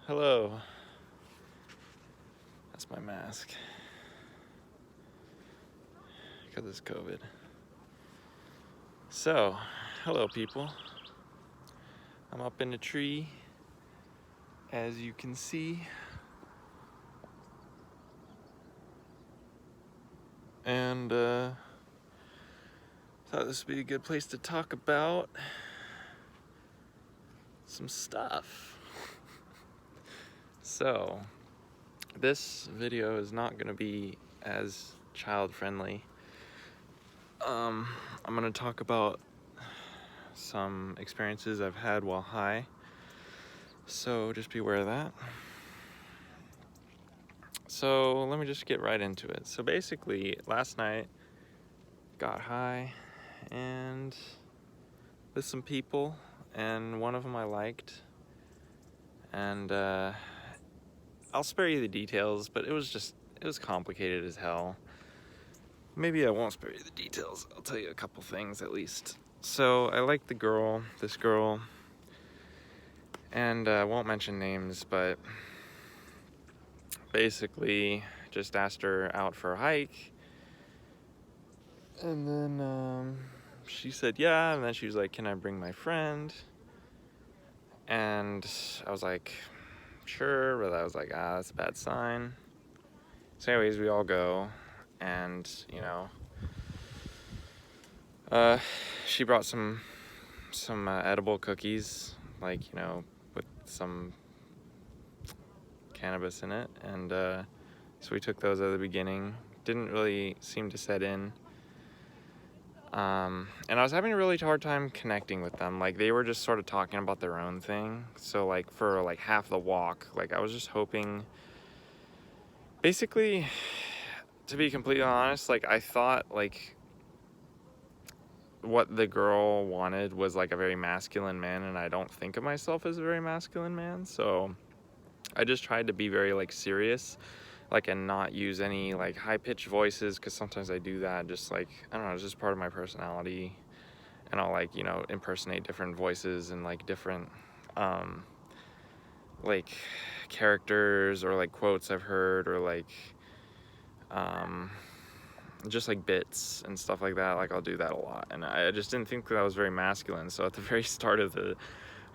Hello. That's my mask. Because it's COVID. So, hello people. I'm up in a tree, as you can see. And thought this would be a good place to talk about some stuff. So, this video is not going to be as child friendly. I'm going to talk about some experiences I've had while high. So just be aware of that. So let me just get right into it. So basically, last night, got high and with some people, and one of them I liked. And I'll spare you the details, but it was complicated as hell. Maybe I won't spare you the details. I'll tell you a couple things at least. So I liked this girl, and I won't mention names, but basically just asked her out for a hike. And then she said yeah, and then she was like, can I bring my friend? And I was like, sure, but I was like, that's a bad sign. So anyways, we all go, and she brought some edible cookies, like, with some cannabis in it, and so we took those at the beginning. Didn't really seem to set in. And I was having a really hard time connecting with them. Like, they were just sort of talking about their own thing. So, like, for, like, half the walk, like, I was just hoping... Basically, to be completely honest, like, I thought, like, what the girl wanted was, like, a very masculine man, and I don't think of myself as a very masculine man. So, I just tried to be very, like, serious, like, and not use any, like, high-pitched voices, because sometimes I do that, just, like, I don't know, it's just part of my personality. And I'll, like, impersonate different voices and, like, different like, characters or, like, quotes I've heard, or, like, just, like, bits and stuff like that. Like, I'll do that a lot, and I just didn't think that was very masculine. So at the very start of the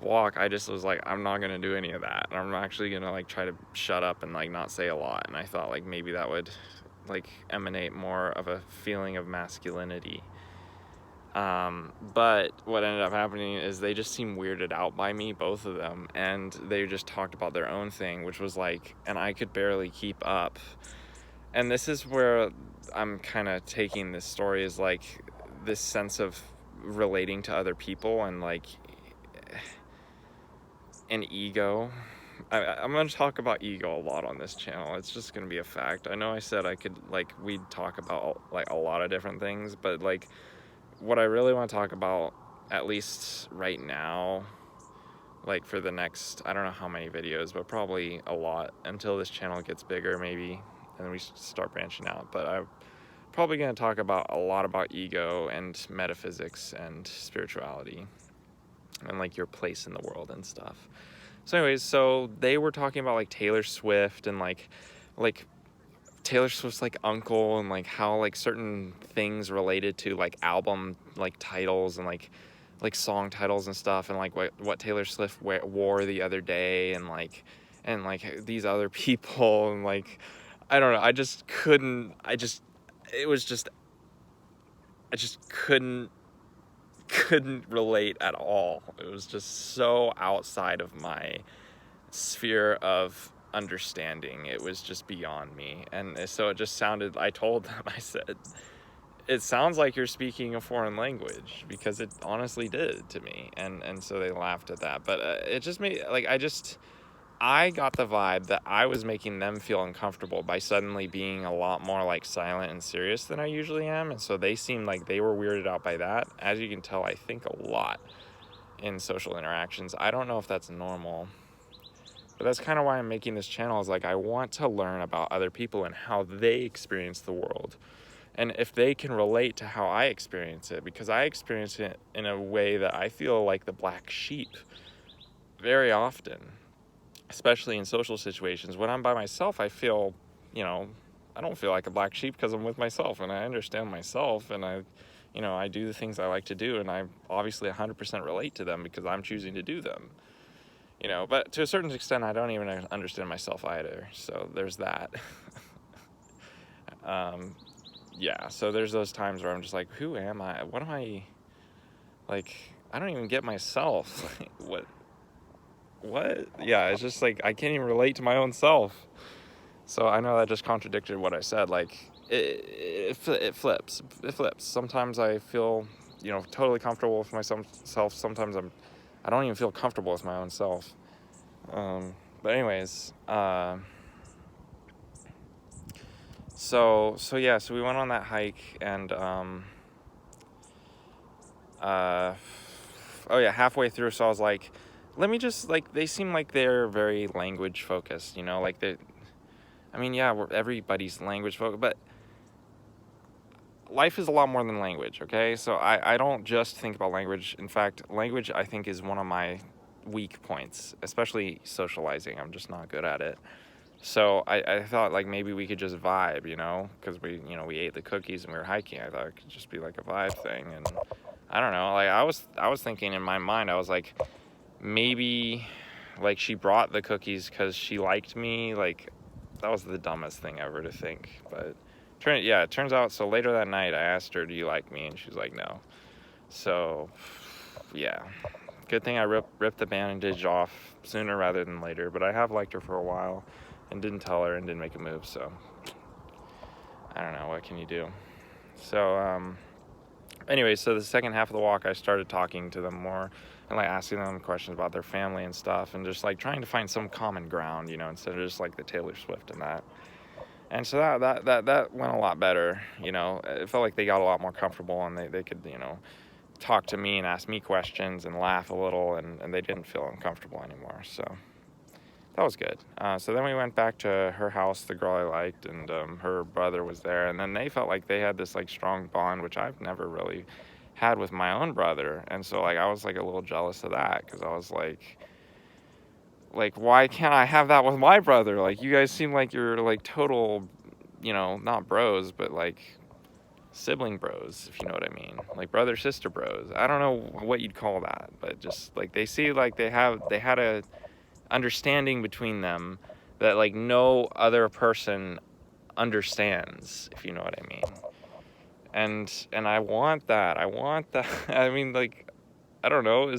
walk, I just was like, I'm not gonna do any of that, and I'm actually gonna, like, try to shut up and, like, not say a lot. And I thought, like, maybe that would, like, emanate more of a feeling of masculinity. But what ended up happening is they just seemed weirded out by me, both of them, and they just talked about their own thing, which was like, and I could barely keep up. And this is where I'm kind of taking this story, is like this sense of relating to other people and, like, an ego. I'm going to talk about ego a lot on this channel. It's just going to be a fact. I know I said I could, like, we'd talk about, like, a lot of different things, but, like, what I really want to talk about, at least right now, like, for the next, I don't know how many videos, but probably a lot, until this channel gets bigger, maybe, and then we start branching out. But I'm probably going to talk about a lot about ego and metaphysics and spirituality and, like, your place in the world and stuff. So anyways, so they were talking about, like, Taylor Swift and, like Taylor Swift's, like, uncle, and, like, how, like, certain things related to, like, album, like, titles and, like song titles and stuff, and, like, what Taylor Swift wore the other day, and, like these other people, and, like, I don't know, I just couldn't, I just couldn't relate at all. It was just so outside of my sphere of understanding. It was just beyond me. And so it just sounded, I told them, I said, it sounds like you're speaking a foreign language, because it honestly did to me. And so they laughed at that. But it just made, like, I got the vibe that I was making them feel uncomfortable by suddenly being a lot more, like, silent and serious than I usually am. And so they seemed like they were weirded out by that. As you can tell, I think a lot in social interactions. I don't know if that's normal, but that's kind of why I'm making this channel, is, like, I want to learn about other people and how they experience the world, and if they can relate to how I experience it, because I experience it in a way that I feel like the black sheep very often. especially in social situations. When I'm by myself, I feel, I don't feel like a black sheep because I'm with myself and I understand myself, and I do the things I like to do, and I obviously 100% relate to them because I'm choosing to do them. But to a certain extent, I don't even understand myself either. So there's that. Yeah, so there's those times where I'm just like, who am I? What am I? Like, I don't even get myself. What? Yeah, it's just like, I can't even relate to my own self. So I know that just contradicted what I said. Like, it flips. It flips. Sometimes I feel, totally comfortable with myself. Sometimes I don't even feel comfortable with my own self. But anyways, so yeah, so we went on that hike, and oh yeah, halfway through, so I was like, let me just, like, they seem like they're very language focused, like yeah, everybody's language focused, but life is a lot more than language, okay? So I don't just think about language. In fact, language, I think, is one of my weak points, especially socializing. I'm just not good at it. So I thought, like, maybe we could just vibe, because we ate the cookies and we were hiking. I thought it could just be like a vibe thing. And I don't know, like, I was thinking in my mind, I was like, maybe, like, she brought the cookies because she liked me. Like, that was the dumbest thing ever to think. But it turns out, so later that night I asked her, do you like me? And she's like, no. So yeah, good thing I ripped the bandage off sooner rather than later. But I have liked her for a while and didn't tell her and didn't make a move. So I don't know, what can you do? So anyway, so the second half of the walk, I started talking to them more and, like, asking them questions about their family and stuff, and just, like, trying to find some common ground, instead of just like the Taylor Swift and that. And so that went a lot better. It felt like they got a lot more comfortable, and they could, talk to me and ask me questions and laugh a little, and they didn't feel uncomfortable anymore. So that was good. So then we went back to her house, the girl I liked, and her brother was there, and then they felt like they had this, like, strong bond, which I've never really had with my own brother. And so, like, I was, like, a little jealous of that, because I was like, why can't I have that with my brother? Like, you guys seem like you're, like, total, not bros, but, like, sibling bros, if you know what I mean. Like, brother sister bros. I don't know what you'd call that, but just, like, they see, like, they had a understanding between them that, like, no other person understands, if you know what I mean. And I want that. I mean, like, I don't know,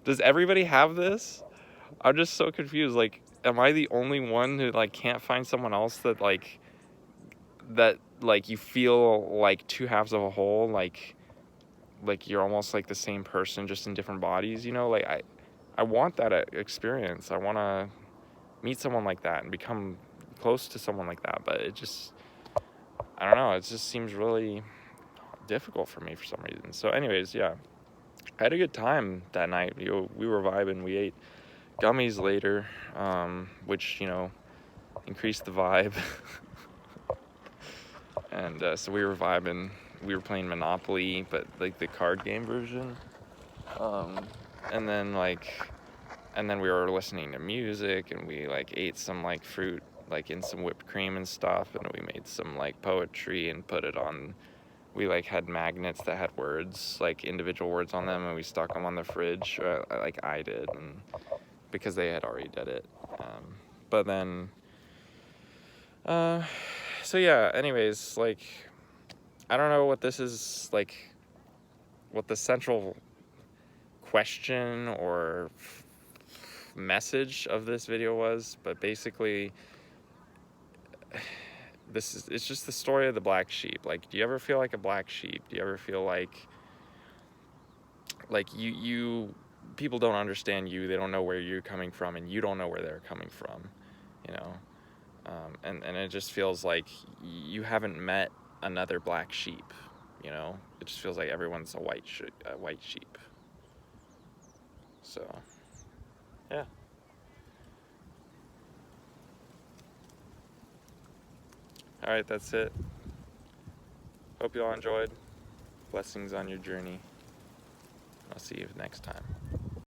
does everybody have this? I'm just so confused. Like, am I the only one who, like, can't find someone else that you feel like two halves of a whole, like you're almost like the same person, just in different bodies, Like, I want that experience. I want to meet someone like that and become close to someone like that, but I don't know, it just seems really difficult for me for some reason. So anyways, yeah, I had a good time that night. We were vibing. We ate gummies later, which, increased the vibe. And so we were vibing. We were playing Monopoly, but, like, the card game version. And then we were listening to music, and we, like, ate some, like, fruit, like, in some whipped cream and stuff, and we made some, like, poetry and put it on. We, like, had magnets that had words, like, individual words on them, and we stuck them on the fridge, like I did, and because they had already did it. But then, so yeah, anyways, like, I don't know what this is, like, what the central question or message of this video was, but basically, it's just the story of the black sheep. Like, do you ever feel like a black sheep? Do you ever feel like you people don't understand you, they don't know where you're coming from, and you don't know where they're coming from, and it just feels like you haven't met another black sheep, it just feels like everyone's a white sheep. So yeah. All right, that's it. Hope you all enjoyed. Blessings on your journey. I'll see you next time.